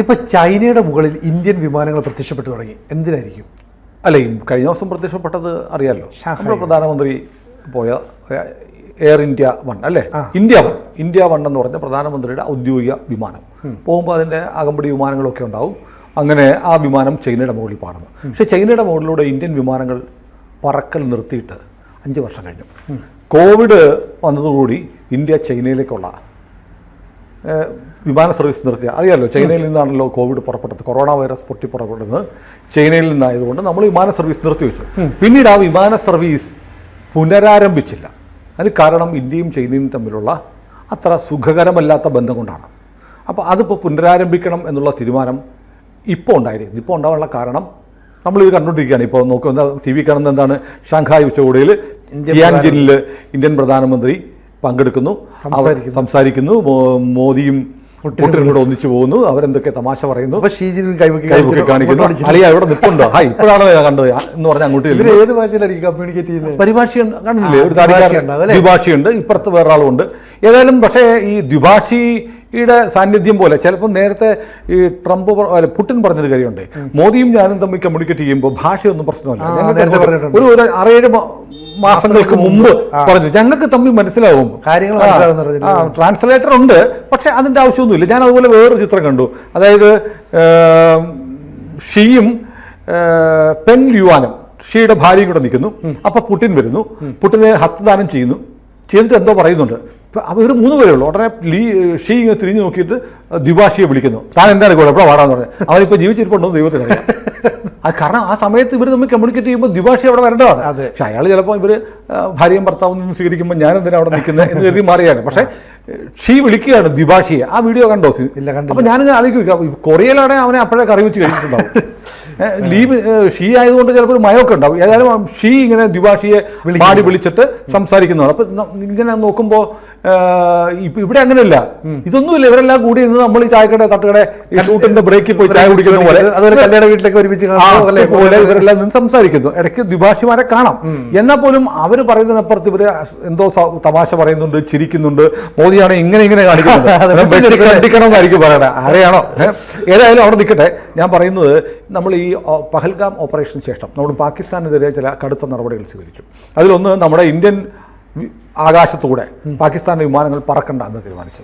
ഇപ്പോൾ ചൈനയുടെ മുകളിൽ ഇന്ത്യൻ വിമാനങ്ങൾ പ്രത്യക്ഷപ്പെട്ടു തുടങ്ങി. എന്തിനായിരിക്കും? അല്ല, ഈ കഴിഞ്ഞ ദിവസം പ്രത്യക്ഷപ്പെട്ടത് അറിയാമല്ലോ, നമ്മുടെ പ്രധാനമന്ത്രി പോയ എയർ ഇന്ത്യ 1 അല്ലേ, ഇന്ത്യ 1 എന്ന് പറഞ്ഞ പ്രധാനമന്ത്രിയുടെ ഔദ്യോഗിക വിമാനം പോകുമ്പോൾ അതിൻ്റെ അകമ്പടി വിമാനങ്ങളൊക്കെ ഉണ്ടാവും. അങ്ങനെ ആ വിമാനം ചൈനയുടെ മുകളിൽ പറന്നു. പക്ഷേ ചൈനയുടെ മുകളിലൂടെ ഇന്ത്യൻ വിമാനങ്ങൾ പറക്കൽ നിർത്തിയിട്ട് 5 വർഷം കഴിഞ്ഞു. കോവിഡ് വന്നതോടുകൂടി ഇന്ത്യ ചൈനയിലേക്കുള്ള വിമാന സർവീസ് നിർത്തിയ അറിയാമല്ലോ, ചൈനയിൽ നിന്നാണല്ലോ കോവിഡ് പുറപ്പെട്ടത്, കൊറോണ വൈറസ് പുറപ്പെടുന്നത് ചൈനയിൽ നിന്നായതുകൊണ്ട് നമ്മൾ വിമാന സർവീസ് നിർത്തിവെച്ചു. പിന്നീട് ആ വിമാന സർവീസ് പുനരാരംഭിച്ചില്ല. അതിന് കാരണം ഇന്ത്യയും ചൈനയും തമ്മിലുള്ള അത്ര സുഖകരമല്ലാത്ത ബന്ധം കൊണ്ടാണ്. അപ്പോൾ അതിപ്പോൾ പുനരാരംഭിക്കണം എന്നുള്ള തീരുമാനം ഇപ്പോൾ ഉണ്ടായിരിക്കുന്നു. ഇപ്പോൾ ഉണ്ടാകാനുള്ള കാരണം നമ്മളിത് കണ്ടുകൊണ്ടിരിക്കുകയാണ്. ഇപ്പോൾ നോക്കുന്ന TV കാണുന്ന എന്താണ്, ഷാങ്ഹായ് ഉച്ചകോടിയിൽ ടിയാൻജിനിൽ ഇന്ത്യൻ പ്രധാനമന്ത്രി പങ്കെടുക്കുന്നു, സംസാരിക്കുന്നു, മോദിയും പുട്ടിനും കൂടെ ഒന്നിച്ചു പോകുന്നു, അവരെന്തൊക്കെ തമാശ പറയുന്നു, കൈമുക്കി കാണിക്കുന്നു. അലിയ ഇവിടെ നിൽപ്പുണ്ടോ, ഇപ്പോഴാണ് കണ്ടത് എന്ന് പറഞ്ഞാൽ അങ്ങോട്ട് ഏത് ഭാഷയിലായിരിക്കും കമ്മ്യൂണിക്കേറ്റ് ചെയ്യുന്നത്? പരിഭാഷ കണ്ടില്ലേ, ഒരു ദ്വിഭാഷിയുണ്ട്, ഇപ്പുറത്ത് വേറൊരാളുണ്ട്. ഏതായാലും പക്ഷേ ഈ ദ്വിഭാഷിയുടെ സാന്നിധ്യം പോലെ ചിലപ്പോൾ നേരത്തെ ഈ പുട്ടിൻ പറഞ്ഞൊരു കാര്യമുണ്ട്, മോദിയും ഞാനും തമ്മിൽ കമ്മ്യൂണിക്കേറ്റ് ചെയ്യുമ്പോൾ ഭാഷയൊന്നും പ്രശ്നമല്ല. ഒരു 6-7 മാസങ്ങൾക്ക് മുമ്പ് പറഞ്ഞു ഞങ്ങൾക്ക് തമ്മിൽ മനസ്സിലാവും, ട്രാൻസ്ലേറ്റർ ഉണ്ട്, പക്ഷെ അതിൻ്റെ ആവശ്യമൊന്നുമില്ല. ഞാൻ അതുപോലെ വേറൊരു ചിത്രം കണ്ടു, അതായത് ഷീയും പെൻ ല്യുവാനും ഷീയുടെ ഭാര്യയും കൂടെ നിൽക്കുന്നു. അപ്പൊ പുടിൻ വരുന്നു, പുടിനെ ഹസ്തദാനം ചെയ്യുന്നു, ചെയ്തിട്ട് എന്തോ പറയുന്നുണ്ട്. അവർ 3 പേരേ ഉള്ളൂ. ഉടനെ ഷീ ഇങ്ങനെ തിരിഞ്ഞു നോക്കിയിട്ട് ദ്വിഭാഷിയെ വിളിക്കുന്നു, താൻ എന്താണ് കൂടെ എപ്പോഴാണ് വാടാന്ന് പറഞ്ഞത്. അവരിപ്പോൾ ജീവിച്ചിരിപ്പുണ്ടോ ദൈവത്തിനറിയാം. അത് കാരണം ആ സമയത്ത് ഇവർ തമ്മിൽ കമ്മ്യൂണിക്കേറ്റ് ചെയ്യുമ്പോൾ ദ്വിഭാഷി അവിടെ വരേണ്ടതാണ്. പക്ഷെ അയാൾ ചിലപ്പോൾ ഇവർ ഭാര്യയും ഭർത്താവും നിന്ന് സ്വീകരിക്കുമ്പോൾ ഞാൻ എന്തിനാണ് അവിടെ നിൽക്കുന്നത് എന്ന് കരുതി മാറിയാണ്. പക്ഷേ ഷീ വിളിക്കുകയാണ് ദ്വിഭാഷിയെ. ആ വീഡിയോ കണ്ടോ? അപ്പോൾ ഞാനിങ്ങനെ ആലോചിക്കുക, കൊറിയയിലാണെങ്കിൽ അവനെ അപ്പോഴേ കറി വെച്ച് കഴിഞ്ഞിട്ടുണ്ടാവും. ഷീ ആയതുകൊണ്ട് ചിലപ്പോൾ ഒരു മയമൊക്കെ ഉണ്ടാവും. ഏതായാലും ഷീ ഇങ്ങനെ ദ്വിഭാഷിയെ പാടി വിളിച്ചിട്ട് സംസാരിക്കുന്നതാണ്. അപ്പം ഇങ്ങനെ നോക്കുമ്പോൾ ഇവിടെ അങ്ങനെയല്ല, ഇതൊന്നുമില്ല. ഇവരെല്ലാം കൂടി ഇന്ന് നമ്മൾ ഈ ചായക്കട തട്ടുകട ഷൂട്ടിന്റെ ബ്രേക്കിൽ പോയി ചായ കുടിക്കുന്ന പോലെ കല്യാണ വീട്ടിലേക്ക് ഒരുമിച്ച് പോലെ ഇവരെല്ലാം നിന്ന് സംസാരിക്കുന്നു. ഇടയ്ക്ക് ദ്വിഭാഷിമാരെ കാണാം. എന്നാൽ പോലും അവർ പറയുന്നതിനപ്പുറത്ത് ഇവര് എന്തോ തമാശ പറയുന്നുണ്ട്, ചിരിക്കുന്നുണ്ട്. മോദിയാണ് ഇങ്ങനെ കാണിക്കണമെന്നായിരിക്കും പറയണേ, ആരെയാണോ. ഏതായാലും അവിടെ നിൽക്കട്ടെ. ഞാൻ പറയുന്നത്, നമ്മൾ ഈ പഹൽഗാം ഓപ്പറേഷന് ശേഷം നമ്മൾ പാകിസ്ഥാനെതിരെ ചില കടുത്ത നടപടികൾ സ്വീകരിച്ചു. അതിലൊന്ന്, നമ്മുടെ ഇന്ത്യൻ ആകാശത്തൂടെ പാകിസ്ഥാൻ്റെ വിമാനങ്ങൾ പറക്കണ്ട എന്ന് തീരുമാനിച്ചു.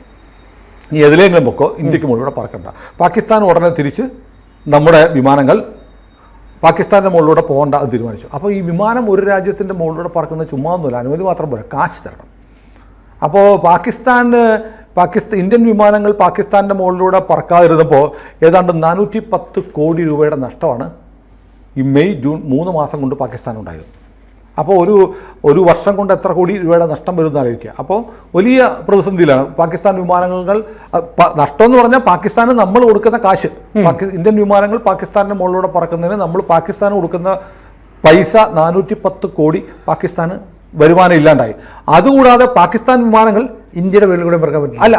ഇനി എതിലെങ്കിലും പൊക്കോ, ഇന്ത്യക്ക് മുകളിലൂടെ പറക്കണ്ട. പാകിസ്ഥാൻ ഉടനെ തിരിച്ച് നമ്മുടെ വിമാനങ്ങൾ പാകിസ്ഥാൻ്റെ മുകളിലൂടെ പോകണ്ട എന്ന് തീരുമാനിച്ചു. അപ്പോൾ ഈ വിമാനം ഒരു രാജ്യത്തിൻ്റെ മുകളിലൂടെ പറക്കുന്നത് ചുമ്മാ ഒന്നുമില്ല, അനുമതി മാത്രം പോരാ, കാശ് തരണം. അപ്പോൾ ഇന്ത്യൻ വിമാനങ്ങൾ പാകിസ്ഥാൻ്റെ മുകളിലൂടെ പറക്കാതിരുന്നപ്പോൾ ഏതാണ്ട് 410 കോടി രൂപയുടെ നഷ്ടമാണ് ഈ മെയ് ജൂൺ 3 മാസം കൊണ്ട് പാകിസ്ഥാനുണ്ടായത്. അപ്പോൾ ഒരു വർഷം കൊണ്ട് എത്ര കോടി രൂപയുടെ നഷ്ടം വരുമെന്ന് ആലോചിക്കുക. അപ്പോൾ വലിയ പ്രതിസന്ധിയിലാണ് പാകിസ്ഥാൻ വിമാനങ്ങൾ. നഷ്ടം എന്ന് പറഞ്ഞാൽ പാകിസ്ഥാന് നമ്മൾ കൊടുക്കുന്ന കാശ്, ഇന്ത്യൻ വിമാനങ്ങൾ പാകിസ്ഥാൻ്റെ മുകളിലൂടെ പറക്കുന്നതിന് നമ്മൾ പാകിസ്ഥാന് കൊടുക്കുന്ന പൈസ 410 കോടി പാകിസ്ഥാന് വരുമാനം ഇല്ലാണ്ടായി. അതുകൂടാതെ പാകിസ്ഥാൻ വിമാനങ്ങൾ ഇന്ത്യയുടെ മുകളിൽ കൂടെ പറക്കാൻ പറ്റില്ല, അല്ല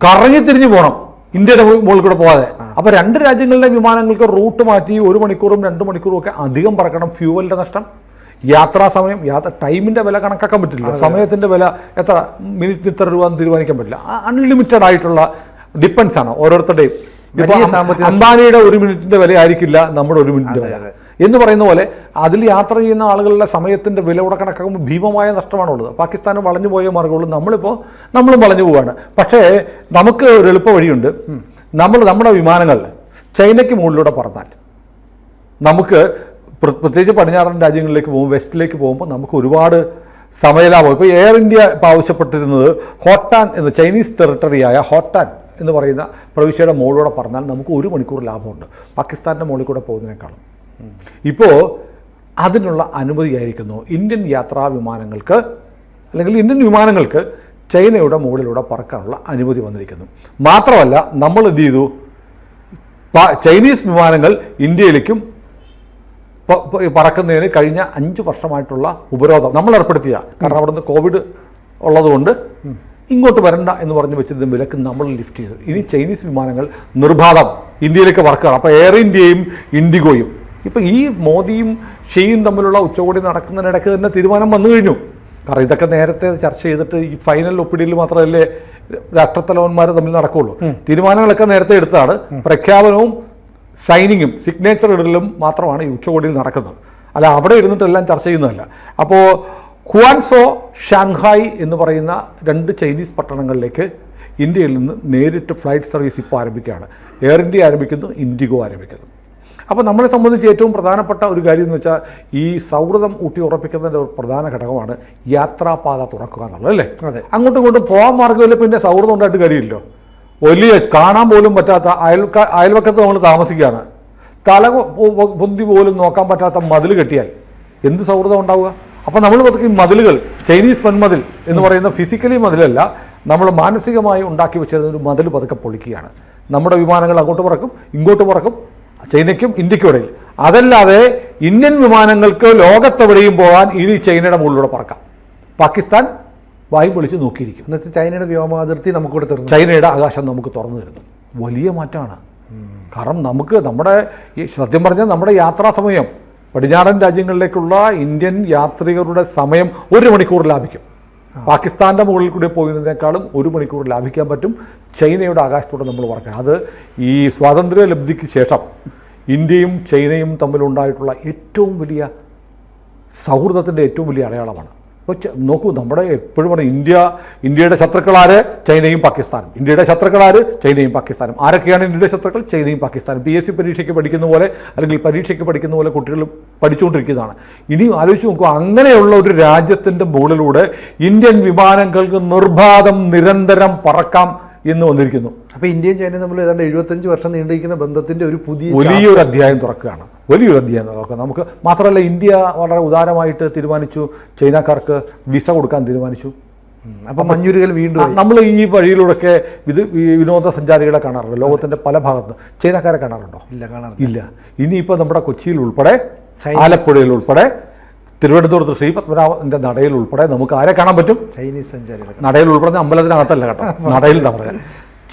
കറങ്ങി തിരിഞ്ഞു പോകണം ഇന്ത്യയുടെ മുകളിൽ കൂടെ പോകാതെ. അപ്പോൾ 2 രാജ്യങ്ങളിലെ വിമാനങ്ങൾക്ക് റൂട്ട് മാറ്റി 1 മണിക്കൂറും 2 മണിക്കൂറും ഒക്കെ അധികം പറക്കണം. ഫ്യൂവലിൻ്റെ നഷ്ടം, യാത്രാ സമയം, ടൈമിൻ്റെ വില കണക്കാക്കാൻ പറ്റില്ല, സമയത്തിൻ്റെ വില എത്ര മിനിറ്റിന് ഇത്ര രൂപ എന്ന് തീരുമാനിക്കാൻ പറ്റില്ല. അൺലിമിറ്റഡ് ആയിട്ടുള്ള ഡിപ്പെൻസ് ആണ് ഓരോരുത്തരുടെയും. അംബാനിയുടെ 1 മിനിറ്റിൻ്റെ വില ആയിരിക്കില്ല നമ്മുടെ 1 മിനിറ്റിൻ്റെ വില എന്ന് പറയുന്ന പോലെ അതിൽ യാത്ര ചെയ്യുന്ന ആളുകളുടെ സമയത്തിൻ്റെ വില കൂടെ കണക്കാക്കുമ്പോൾ ഭീമമായ നഷ്ടമാണുള്ളത്. പാകിസ്ഥാന് വളഞ്ഞു പോയ മാർഗ്ഗമുള്ളൂ, നമ്മളും വളഞ്ഞു പോവുകയാണ്. പക്ഷേ നമുക്ക് ഒരു എളുപ്പ വഴിയുണ്ട്. നമ്മുടെ വിമാനങ്ങൾ ചൈനയ്ക്ക് മുകളിലൂടെ പറന്നാൽ നമുക്ക്, പ്രത്യേകിച്ച് പടിഞ്ഞാറൻ രാജ്യങ്ങളിലേക്ക് പോകുമ്പോൾ, വെസ്റ്റിലേക്ക് പോകുമ്പോൾ നമുക്ക് ഒരുപാട് സമയലാഭം. ഇപ്പോൾ എയർ ഇന്ത്യ ഇപ്പോൾ ആവശ്യപ്പെട്ടിരുന്നത് ഹോട്ടാൻ എന്ന ചൈനീസ് ടെറിട്ടറിയായ ഹോട്ടാൻ എന്ന് പറയുന്ന പ്രവിശ്യയുടെ മുകളിലൂടെ പറഞ്ഞാൽ നമുക്ക് 1 മണിക്കൂർ ലാഭമുണ്ട് പാകിസ്ഥാൻ്റെ മുകളിൽ കൂടെ പോകുന്നതിനേക്കാളും. ഇപ്പോൾ അതിനുള്ള അനുമതിയായിരിക്കുന്നു ഇന്ത്യൻ യാത്രാ വിമാനങ്ങൾക്ക്, അല്ലെങ്കിൽ ഇന്ത്യൻ വിമാനങ്ങൾക്ക് ചൈനയുടെ മുകളിലൂടെ പറക്കാനുള്ള അനുമതി വന്നിരിക്കുന്നു. മാത്രമല്ല നമ്മൾ എന്ത് ചെയ്തു, ചൈനീസ് വിമാനങ്ങൾ ഇന്ത്യയിലേക്കും പറക്കുന്നതിന് കഴിഞ്ഞ 5 വർഷമായിട്ടുള്ള ഉപരോധം നമ്മൾ ഏർപ്പെടുത്തിയ, കാരണം അവിടുന്ന് കോവിഡ് ഉള്ളതുകൊണ്ട് ഇങ്ങോട്ട് വരണ്ട എന്ന് പറഞ്ഞു വെച്ചിരുന്ന വിലക്ക് നമ്മൾ ലിഫ്റ്റ് ചെയ്തു. ഇനി ചൈനീസ് വിമാനങ്ങൾ നിർബാധം ഇന്ത്യയിലേക്ക് പറക്കുകയാണ്. അപ്പോൾ എയർ ഇന്ത്യയും ഇൻഡിഗോയും ഇപ്പോൾ ഈ മോദിയും ഷീയും തമ്മിലുള്ള ഉച്ചകോടി നടക്കുന്നതിനിടയ്ക്ക് തന്നെ തീരുമാനം വന്നു കഴിഞ്ഞു. കാരണം ഇതൊക്കെ നേരത്തെ ചർച്ച ചെയ്തിട്ട് ഈ ഫൈനൽ ഒപ്പിടിയിൽ മാത്രമല്ലേ രാഷ്ട്രത്തലവന്മാർ തമ്മിൽ നടക്കുകയുള്ളൂ. തീരുമാനങ്ങളൊക്കെ നേരത്തെ എടുത്താണ്. പ്രഖ്യാപനവും സൈനിങ്ങും സിഗ്നേച്ചർ ഇടലും മാത്രമാണ് ഈ ഉച്ചകോടിയിൽ നടക്കുന്നത്. അല്ല അവിടെ ഇരുന്നിട്ടെല്ലാം ചർച്ച ചെയ്യുന്നതല്ല. അപ്പോൾ ഹുവാൻസോ, ഷാങ്ഹായ് എന്ന് പറയുന്ന 2 ചൈനീസ് പട്ടണങ്ങളിലേക്ക് ഇന്ത്യയിൽ നിന്ന് നേരിട്ട് ഫ്ലൈറ്റ് സർവീസ് ഇപ്പോൾ ആരംഭിക്കുകയാണ്. എയർ ഇന്ത്യ ആരംഭിക്കുന്നു, ഇൻഡിഗോ ആരംഭിക്കുന്നു. അപ്പോൾ നമ്മളെ സംബന്ധിച്ച് ഏറ്റവും പ്രധാനപ്പെട്ട ഒരു കാര്യം എന്ന് വെച്ചാൽ ഈ സൗഹൃദം ഊട്ടി ഉറപ്പിക്കുന്നതിൻ്റെ ഒരു പ്രധാന ഘടകമാണ് യാത്രാപാത തുറക്കുക എന്നുള്ളത്, അല്ലേ? അങ്ങോട്ടും ഇങ്ങോട്ടും പോകാൻ മാർഗ്ഗമില്ല, പിന്നെ സൗഹൃദം ഉണ്ടായിട്ട് കാര്യമില്ലല്ലോ. വലിയ കാണാൻ പോലും പറ്റാത്ത അയൽവക്കത്ത് നമ്മൾ താമസിക്കുകയാണ്, തല പൊന്തി പോലും നോക്കാൻ പറ്റാത്ത മതിൽ കെട്ടിയാൽ എന്ത് സൗഹൃദം ഉണ്ടാവുക? അപ്പോൾ നമ്മൾ പതുക്കെ ഈ മതിലുകൾ, ചൈനീസ് വൻമതിൽ എന്ന് പറയുന്ന ഫിസിക്കലി മതിലല്ല, നമ്മൾ മാനസികമായി ഉണ്ടാക്കി വെച്ചിരുന്ന ഒരു മതിൽ പതുക്കെ പൊളിക്കുകയാണ്. നമ്മുടെ വിമാനങ്ങൾ അങ്ങോട്ട് പറക്കും, ഇങ്ങോട്ട് പറക്കും, ചൈനയ്ക്കും ഇന്ത്യക്കും ഇടയിൽ. അതല്ലാതെ ഇന്ത്യൻ വിമാനങ്ങൾക്ക് ലോകത്തെവിടെയും പോകാൻ ഇനി ചൈനയുടെ മുകളിലൂടെ പറക്കാം. പാകിസ്ഥാൻ വായും പൊളിച്ച് നോക്കിയിരിക്കും. എന്നുവെച്ചാൽ ചൈനയുടെ വ്യോമാതിർത്തി നമുക്ക് തരുന്നു, ചൈനയുടെ ആകാശം നമുക്ക് തുറന്നു തരുന്നു. വലിയ മാറ്റമാണ്. കാരണം നമുക്ക് നമ്മുടെ ഈ സത്യം പറഞ്ഞാൽ നമ്മുടെ യാത്രാ സമയം, പടിഞ്ഞാറൻ രാജ്യങ്ങളിലേക്കുള്ള ഇന്ത്യൻ യാത്രികരുടെ സമയം 1 മണിക്കൂർ ലാഭിക്കും. പാകിസ്ഥാൻ്റെ മുകളിൽ കൂടി പോകുന്നതിനേക്കാളും 1 മണിക്കൂർ ലാഭിക്കാൻ പറ്റും ചൈനയുടെ ആകാശത്തോടെ നമ്മൾ പറക്കണം. അത് ഈ സ്വാതന്ത്ര്യ ലബ്ധിക്ക് ശേഷം ഇന്ത്യയും ചൈനയും തമ്മിലുണ്ടായിട്ടുള്ള ഏറ്റവും വലിയ സൗഹൃദത്തിൻ്റെ ഏറ്റവും വലിയ അടയാളമാണ്. അപ്പോൾ നോക്കൂ, നമ്മുടെ എപ്പോഴും പറയും ഇന്ത്യയുടെ ശത്രുക്കളാര്? ചൈനയും പാകിസ്ഥാനും. ഇന്ത്യയുടെ ശത്രുക്കളാര്? ചൈനയും പാകിസ്ഥാനും. ആരൊക്കെയാണ് ഇന്ത്യയുടെ ശത്രുക്കൾ? ചൈനയും പാകിസ്ഥാനും. PSC പരീക്ഷയ്ക്ക് പഠിക്കുന്ന പോലെ, അല്ലെങ്കിൽ പരീക്ഷയ്ക്ക് പഠിക്കുന്ന പോലെ കുട്ടികൾ പഠിച്ചുകൊണ്ടിരിക്കുന്നതാണ്. ഇനി ആലോചിച്ച് നോക്കൂ, അങ്ങനെയുള്ള ഒരു രാജ്യത്തിൻ്റെ മുകളിലൂടെ ഇന്ത്യൻ വിമാനങ്ങൾക്ക് നിർബാധം നിരന്തരം പറക്കാം എന്ന് വന്നിരിക്കുന്നു. അപ്പോൾ ഇന്ത്യയും ചൈനയും തമ്മിൽ ഏതാണ്ട് 75 വർഷം നീണ്ടിരിക്കുന്ന ബന്ധത്തിൻ്റെ ഒരു വലിയൊരു അധ്യായം തുറക്കുകയാണ്. വലിയൊരു അധ്യായം തുറക്കുക. നമുക്ക് മാത്രമല്ല, ഇന്ത്യ വളരെ ഉദാരമായിട്ട് തീരുമാനിച്ചു, ചൈനക്കാർക്ക് വിസ കൊടുക്കാൻ തീരുമാനിച്ചു. അപ്പം മഞ്ഞുരുകൽ വീണ്ടും നമ്മൾ ഈ വഴിയിലൂടെയൊക്കെ വിനോദസഞ്ചാരികളെ കാണാറുണ്ട്. ലോകത്തിൻ്റെ പല ഭാഗത്തും ചൈനക്കാരെ കാണാറുണ്ടോ? ഇല്ല. ഇനിയിപ്പോൾ നമ്മുടെ കൊച്ചിയിൽ ഉൾപ്പെടെ, ആലപ്പുഴയിൽ ഉൾപ്പെടെ, തിരുവനന്തപുരത്ത് ശ്രീ പത്മനാഭൻ്റെ നടയിൽ ഉൾപ്പെടെ നമുക്ക് ആരെ കാണാൻ പറ്റും? ചൈനീസ് സഞ്ചാരികൾ. നടയിൽ ഉൾപ്പെടെ, അമ്പലത്തിനകത്തല്ല കേട്ടോ, നടയിൽ പറയാം,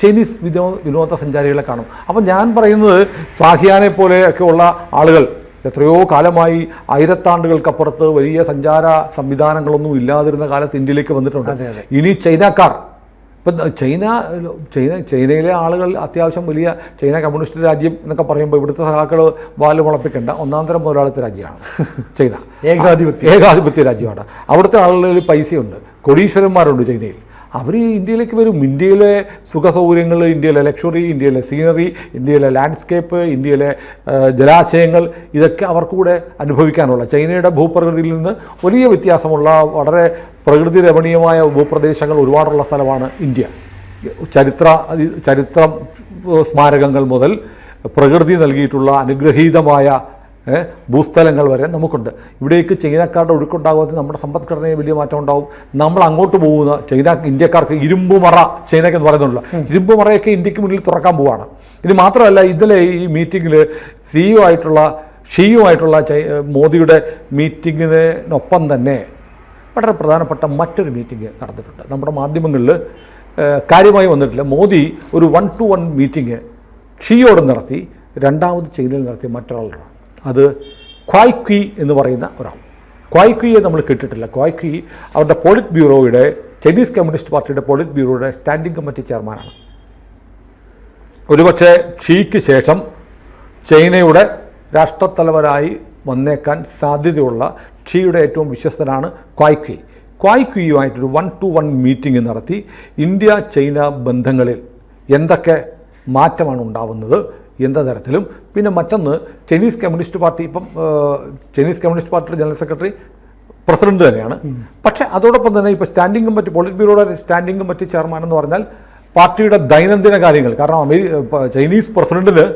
ചൈനീസ് വിനോദസഞ്ചാരികളെ കാണും. അപ്പം ഞാൻ പറയുന്നത്, ഫാഹിയാനെ പോലെയൊക്കെ ഉള്ള ആളുകൾ എത്രയോ കാലമായി, 1000 ആണ്ടുകൾക്കപ്പുറത്ത് വലിയ സഞ്ചാര സംവിധാനങ്ങളൊന്നും ഇല്ലാതിരുന്ന കാലത്ത് ഇന്ത്യയിലേക്ക് വന്നിട്ടുണ്ട്. ഇനി ചൈനക്കാർ, ഇപ്പം ചൈനയിലെ ആളുകൾ അത്യാവശ്യം വലിയ, ചൈന കമ്മ്യൂണിസ്റ്റ് രാജ്യം എന്നൊക്കെ പറയുമ്പോൾ ഇവിടുത്തെ സഹാക്കൾ വാല് മുളപ്പിക്കേണ്ട ഒന്നാന്തരം മുതലാളിത്ത രാജ്യമാണ് ചൈന. ഏകാധിപത്യ രാജ്യമാണ്. അവിടുത്തെ ആളുകളിൽ പൈസയുണ്ട്, കോടീശ്വരന്മാരുണ്ട് ചൈനയിൽ. അവർ ഇന്ത്യയിലേക്ക് വരും. ഇന്ത്യയിലെ സുഖസൗകര്യങ്ങൾ, ഇന്ത്യയിലെ ലക്ഷറി, ഇന്ത്യയിലെ സീനറി, ഇന്ത്യയിലെ ലാൻഡ്സ്കേപ്പ്, ഇന്ത്യയിലെ ജലാശയങ്ങൾ, ഇതൊക്കെ അവർക്കൂടെ അനുഭവിക്കാനുള്ള, ചൈനയുടെ ഭൂപ്രകൃതിയിൽ നിന്ന് വലിയ വ്യത്യാസമുള്ള വളരെ പ്രകൃതി രമണീയമായ ഭൂപ്രദേശങ്ങൾ ഒരുപാടുള്ള സ്ഥലമാണ് ഇന്ത്യ. ചരിത്ര സ്മാരകങ്ങൾ മുതൽ പ്രകൃതി നൽകിയിട്ടുള്ള അനുഗ്രഹീതമായ ഭൂസ്ഥലങ്ങൾ വരെ നമുക്കുണ്ട്. ഇവിടേക്ക് ചൈനക്കാരുടെ ഒഴുക്കുണ്ടാകുമ്പോൾ നമ്മുടെ സമ്പദ്ഘടനയിൽ വലിയ മാറ്റം ഉണ്ടാവും. നമ്മൾ അങ്ങോട്ട് പോകുന്ന ഇന്ത്യക്കാർക്ക് ഇരുമ്പുമറ, ചൈനയ്ക്ക് എന്ന് പറയുന്നുണ്ടല്ലോ, ഇരുമ്പുമറയൊക്കെ ഇന്ത്യക്ക് മുന്നിൽ തുറക്കാൻ പോവുകയാണ്. ഇത് മാത്രമല്ല, ഇന്നലെ ഈ മീറ്റിങ്ങിൽ ഷിയുമായിട്ടുള്ള മോദിയുടെ മീറ്റിങ്ങിനൊപ്പം തന്നെ വളരെ പ്രധാനപ്പെട്ട മറ്റൊരു മീറ്റിംഗ് നടന്നിട്ടുണ്ട്. നമ്മുടെ മാധ്യമങ്ങളിൽ കാര്യമായി വന്നിട്ടില്ല. മോദി ഒരു 1-to-1 മീറ്റിംഗ് ഷിയോട് നടത്തി, രണ്ടാമത് ചൈനയിൽ നടത്തിയ മറ്റൊരാളാണ്. അത് ക്വായ് ക്വി എന്ന് പറയുന്ന ഒരാൾ. ക്വായ് ക്വിയെ നമ്മൾ കേട്ടിട്ടില്ല. ക്വായ് ക്വി അവരുടെ പോളിറ്റ് ബ്യൂറോയുടെ, ചൈനീസ് കമ്മ്യൂണിസ്റ്റ് പാർട്ടിയുടെ പോളിറ്റ് ബ്യൂറോയുടെ സ്റ്റാൻഡിംഗ് കമ്മിറ്റി ചെയർമാനാണ്. ഒരുപക്ഷെ ഷിക്ക് ശേഷം ചൈനയുടെ രാഷ്ട്രത്തലവരായി വന്നേക്കാൻ സാധ്യതയുള്ള ഷിയുടെ ഏറ്റവും വിശ്വസ്തനാണ് ക്വായ് ക്വി. ക്വായ് ക്വിയുമായിട്ടൊരു 1-to-1 മീറ്റിംഗ് നടത്തി ഇന്ത്യ ചൈന ബന്ധങ്ങളിൽ എന്തൊക്കെ മാറ്റമാണ് ഉണ്ടാവുന്നത് എന്ന തരത്തിലും, പിന്നെ മറ്റൊന്ന് ചൈനീസ് കമ്മ്യൂണിസ്റ്റ് പാർട്ടി, ഇപ്പം ചൈനീസ് കമ്മ്യൂണിസ്റ്റ് പാർട്ടിയുടെ ജനറൽ സെക്രട്ടറി പ്രസിഡന്റ് തന്നെയാണ്. പക്ഷേ അതോടൊപ്പം തന്നെ ഇപ്പോൾ സ്റ്റാൻഡിംഗ് കമ്മിറ്റി, പോളിറ്റ് ബ്യൂറോയുടെ സ്റ്റാൻഡിംഗ് കമ്മിറ്റി ചെയർമാൻ എന്ന് പറഞ്ഞാൽ പാർട്ടിയുടെ ദൈനംദിന കാര്യങ്ങൾ, കാരണം ചൈനീസ് പ്രസിഡന്റിന്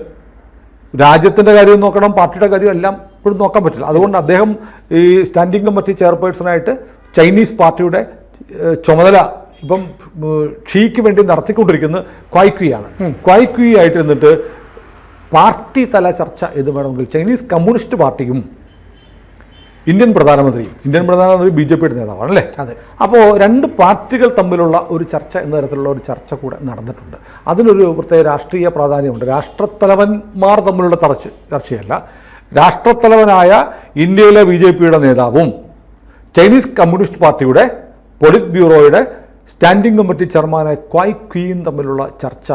രാജ്യത്തിൻ്റെ കാര്യം നോക്കണം, പാർട്ടിയുടെ കാര്യം എല്ലാം ഇപ്പോഴും നോക്കാൻ പറ്റില്ല. അതുകൊണ്ട് അദ്ദേഹം ഈ സ്റ്റാൻഡിംഗ് കമ്മിറ്റി ചെയർപേഴ്സണായിട്ട് ചൈനീസ് പാർട്ടിയുടെ ചുമതല ഇപ്പം ഷിക്ക് വേണ്ടി നടത്തിക്കൊണ്ടിരിക്കുന്നത് ക്വായ് ക്വിയാണ്. ക്വായ് ക്വി ആയിട്ട് നിന്നിട്ട് പാർട്ടി തല ചർച്ച എന്ന് വേണമെങ്കിൽ ചൈനീസ് കമ്മ്യൂണിസ്റ്റ് പാർട്ടിയും ഇന്ത്യൻ പ്രധാനമന്ത്രി BJPയുടെ നേതാവാണ്, അല്ലേ? അതെ. അപ്പോൾ 2 പാർട്ടികൾ തമ്മിലുള്ള ഒരു ചർച്ച എന്ന തരത്തിലുള്ള ഒരു ചർച്ച കൂടെ നടന്നിട്ടുണ്ട്. അതിനൊരു പ്രത്യേക രാഷ്ട്രീയ പ്രാധാന്യമുണ്ട്. രാഷ്ട്രത്തലവന്മാർ തമ്മിലുള്ള ചർച്ചയല്ല. രാഷ്ട്രത്തലവനായ ഇന്ത്യയിലെ BJPയുടെ നേതാവും ചൈനീസ് കമ്മ്യൂണിസ്റ്റ് പാർട്ടിയുടെ പൊളിറ്റ് ബ്യൂറോയുടെ സ്റ്റാൻഡിംഗ് കമ്മിറ്റി ചെയർമാനായ ക്വായ് ക്വീൻ തമ്മിലുള്ള ചർച്ച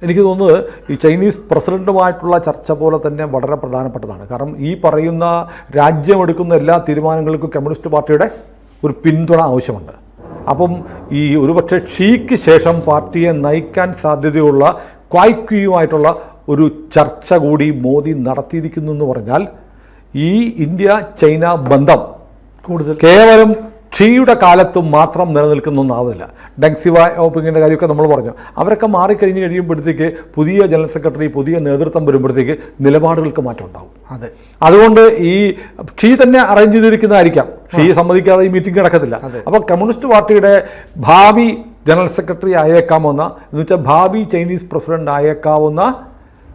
എനിക്ക് തോന്നുന്നത് ഈ ചൈനീസ് പ്രസിഡന്റുമായിട്ടുള്ള ചർച്ച പോലെ തന്നെ വളരെ പ്രധാനപ്പെട്ടതാണ്. കാരണം ഈ പറയുന്ന രാജ്യമെടുക്കുന്ന എല്ലാ തീരുമാനങ്ങൾക്കും കമ്മ്യൂണിസ്റ്റ് പാർട്ടിയുടെ ഒരു പിന്തുണ ആവശ്യമുണ്ട്. അപ്പം ഈ ഒരുപക്ഷെ ഷീക്ക് ശേഷം പാർട്ടിയെ നയിക്കാൻ സാധ്യതയുള്ള ക്വായ് ക്വീയുമായിട്ടുള്ള ഒരു ചർച്ച കൂടി മോദി നടത്തിയിരിക്കുന്നു എന്ന് പറഞ്ഞാൽ ഈ ഇന്ത്യ ചൈന ബന്ധം കൂടുതൽ കേവലം ഷിയുടെ കാലത്ത് മാത്രം നിലനിൽക്കുന്നൊന്നാവില്ല. ഡെങ് സിയാവോപിങ്ങിൻ്റെ കാര്യമൊക്കെ നമ്മൾ പറഞ്ഞു. അവരൊക്കെ മാറിക്കഴിഞ്ഞ് കഴിയുമ്പോഴത്തേക്ക് പുതിയ ജനറൽ സെക്രട്ടറി, പുതിയ നേതൃത്വം വരുമ്പോഴത്തേക്ക് നിലപാടുകൾക്ക് മാറ്റം ഉണ്ടാവും. അതെ, അതുകൊണ്ട് ഈ ഷീ തന്നെ അറേഞ്ച് ചെയ്തിരിക്കുന്നതായിരിക്കാം. ഷീ സമ്മതിക്കാതെ ഈ മീറ്റിംഗ് നടക്കത്തില്ല. അപ്പോൾ കമ്മ്യൂണിസ്റ്റ് പാർട്ടിയുടെ ഭാവി ജനറൽ സെക്രട്ടറി ആയേക്കാവുന്ന, എന്ന് വെച്ചാൽ ഭാവി ചൈനീസ് പ്രസിഡന്റ് ആയേക്കാവുന്ന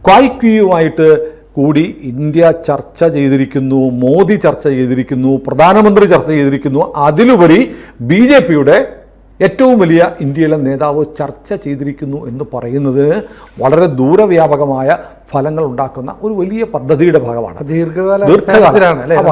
ക്വായ് ക്വീയുമായിട്ട് കൂടി ഇന്ത്യ ചർച്ച ചെയ്തിരിക്കുന്നു, മോദി ചർച്ച ചെയ്തിരിക്കുന്നു, പ്രധാനമന്ത്രി ചർച്ച ചെയ്തിരിക്കുന്നു. അതിലുപരി BJPയുടെ ഏറ്റവും വലിയ ഇന്ത്യയിലെ നേതാവ് ചർച്ച ചെയ്തിരിക്കുന്നു എന്ന് പറയുന്നത് വളരെ ദൂരവ്യാപകമായ ഫലങ്ങൾ ഉണ്ടാക്കുന്ന ഒരു വലിയ പദ്ധതിയുടെ ഭാഗമാണ്. ദീർഘകാലം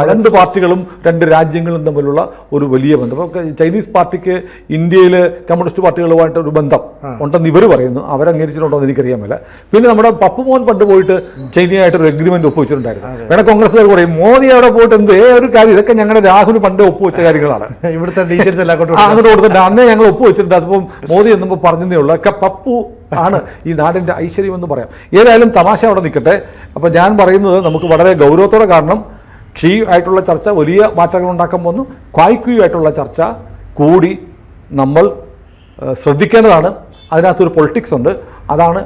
രണ്ട് പാർട്ടികളും രണ്ട് രാജ്യങ്ങളും തമ്മിലുള്ള ഒരു വലിയ ബന്ധം. അപ്പോൾ ചൈനീസ് പാർട്ടിക്ക് ഇന്ത്യയിൽ കമ്മ്യൂണിസ്റ്റ് പാർട്ടികളുമായിട്ട് ഒരു ബന്ധം ഉണ്ടെന്ന് ഇവർ പറയുന്നു. അവരംഗീകരിച്ചിട്ടുണ്ടോ എന്ന് എനിക്കറിയാമല്ല. പിന്നെ നമ്മുടെ പപ്പുമോൻ പണ്ട് പോയിട്ട് ചൈനയായിട്ട് ഒരു എഗ്രിമെന്റ് ഒപ്പുവെച്ചിട്ടുണ്ടായിരുന്നു. വേണേ കോൺഗ്രസ്സുകാർ പറയും മോദി അവിടെ പോയിട്ട് ഒരു കാര്യം, ഇതൊക്കെ ഞങ്ങളുടെ രാഹുൽ പണ്ട് ഒപ്പുവെച്ച കാര്യങ്ങളാണ്. ഇവിടുത്തെ ഡീറ്റെയിൽസ് എല്ലാം അങ്ങോട്ട് കൊടുത്തിട്ട് അന്നേ ഞങ്ങൾ ഒപ്പുവെച്ചിട്ടുണ്ട്. അതിപ്പം മോദി എന്നുമ്പോൾ പറഞ്ഞതേ ഉള്ളൂ. ഒക്കെ പപ്പു ആണ് ഈ നാടിൻ്റെ ഐശ്വര്യം എന്ന് പറയാം. ഏതായാലും തമാശ അവിടെ നിൽക്കട്ടെ. അപ്പോൾ ഞാൻ പറയുന്നത് നമുക്ക് വളരെ ഗൗരവത്തോടെ കാണണം. ഷീ ആയിട്ടുള്ള ചർച്ച വലിയ മാറ്റങ്ങൾ ഉണ്ടാക്കാൻ പോകുന്നു. ക്വായ് ക്വീ ആയിട്ടുള്ള ചർച്ച കൂടി നമ്മൾ ശ്രദ്ധിക്കേണ്ടതാണ്. അതിനകത്തൊരു പൊളിറ്റിക്സ് ഉണ്ട്. അതാണ്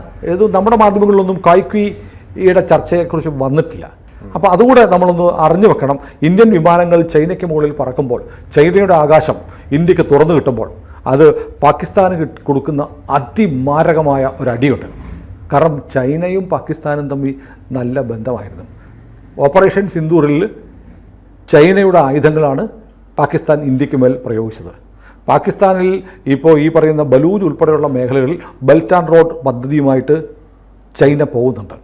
നമ്മുടെ മാധ്യമങ്ങളിലൊന്നും ക്വായ് ക്വീയുടെ ചർച്ചയെക്കുറിച്ച് വന്നിട്ടില്ല. അപ്പോൾ അതുകൂടെ നമ്മളൊന്ന് അറിഞ്ഞു വെക്കണം. ഇന്ത്യൻ വിമാനങ്ങൾ ചൈനയ്ക്ക് മുകളിൽ പറക്കുമ്പോൾ, ചൈനയുടെ ആകാശം ഇന്ത്യക്ക് തുറന്നു കിട്ടുമ്പോൾ അത് പാകിസ്ഥാന് കൊടുക്കുന്ന അതിമാരകമായ ഒരടിയുണ്ട്. കാരണം ചൈനയും പാകിസ്ഥാനും തമ്മിൽ നല്ല ബന്ധമായിരുന്നു. ഓപ്പറേഷൻ സിന്ദൂറിൽ ചൈനയുടെ ആയുധങ്ങളാണ് പാകിസ്ഥാൻ ഇന്ത്യക്ക് മേൽ പ്രയോഗിച്ചത്. പാകിസ്ഥാനിൽ ഇപ്പോൾ ഈ പറയുന്ന ബലൂജ് ഉൾപ്പെടെയുള്ള മേഖലകളിൽ ബെൽറ്റ് ആൻഡ് റോഡ് പദ്ധതിയുമായിട്ട് ചൈന പോകുന്നുണ്ട്.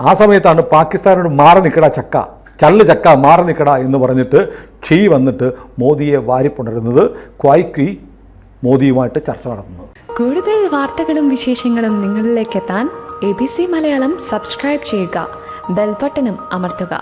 ആ സമയത്താണ് പാകിസ്ഥാനോട് മാറി നിൽക്കട ചക്ക, ചള്ളു ചക്ക മാറി നിൽക്കട എന്ന് പറഞ്ഞിട്ട് ഷീ വന്നിട്ട് മോദിയെ വാരിപ്പുണരുന്നത്, ക്വായ് ക്വീ മോദിയുമായിട്ട് ചർച്ച നടത്തുന്നത്. കൂടുതൽ വാർത്തകളും വിശേഷങ്ങളും നിങ്ങളിലേക്ക് എത്താൻ ABC മലയാളം സബ്സ്ക്രൈബ് ചെയ്യുക, ബെൽബട്ടനും അമർത്തുക.